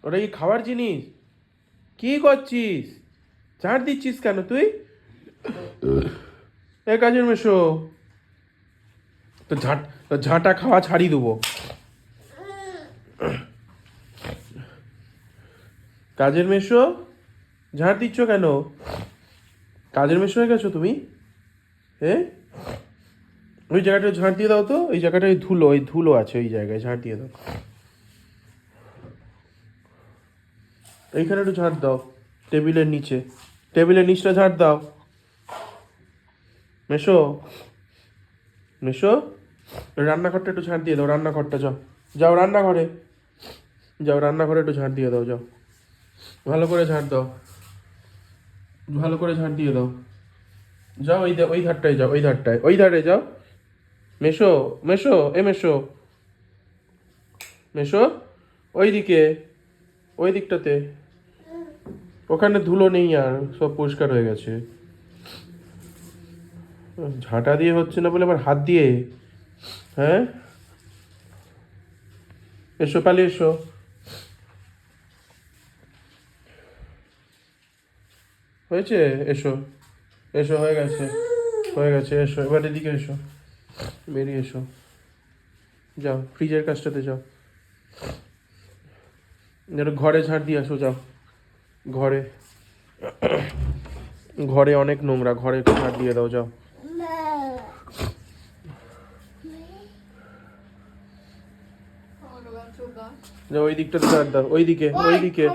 ওটা কি খাবার জিনিস? কি করছিস? ঝাঁট দিচ্ছিস কেন তুই? এ কাজের মেশো, তো ঝাঁটা খাওয়া ছাড়িয়ে দেবো। কাজের মেশো, ঝাঁট দিচ্ছ কেন? কাজের মেশো হয়ে গেছো তুমি? হ্যাঁ, ওই জায়গাটা ঝাঁট দিয়ে দাও তো, ওই জায়গাটায় ধুলো, ওই ধুলো আছে ওই জায়গায়, ঝাঁট দিয়ে দাও। এইখানে একটু ঝাঁট দাও, টেবিলের নিচে, টেবিলের নিচটা ঝাঁট দাও। মেশো, মেশো, রান্নাঘরটা একটু ঝাঁট দিয়ে দাও, রান্নাঘরটা যাও, যাও রান্নাঘরে, যাও রান্নাঘরে একটু ঝাঁট দিয়ে দাও, যাও ভালো করে ঝাঁট দাও, ভালো করে ঝাঁট দিয়ে দাও। যাও ওই ধারটায় যাও, ওই ধারটায়, ওই ধারে যাও। মেশো, মেশো, এ মেশো, মেশো, ওই দিকে, ওই দিকটাতে, ওখানে ধুলো নেই আর, সব পরিষ্কার হয়ে গেছে। ঝাঁটা দিয়ে হচ্ছে না বলে আবার হাত দিয়ে? হ্যাঁ, এসো পালিয়ে এসো। হয়েছে? এসো, এসো, হয়ে গেছে, হয়ে গেছে, এসো এবার এদিকে এসো, বেরিয়ে এসো, যাও ফ্রিজের কাছটাতে যাও, ঘরে ঝাঁট দিয়ে আসো, যাও ঘরে, ঘরে অনেক নোংরা, ঘরে একটু ঝাঁট দিয়ে দাও, যাও। যাও ওই দিকটাতে ঝাঁট দাও, ওই দিকে, ওই দিকে।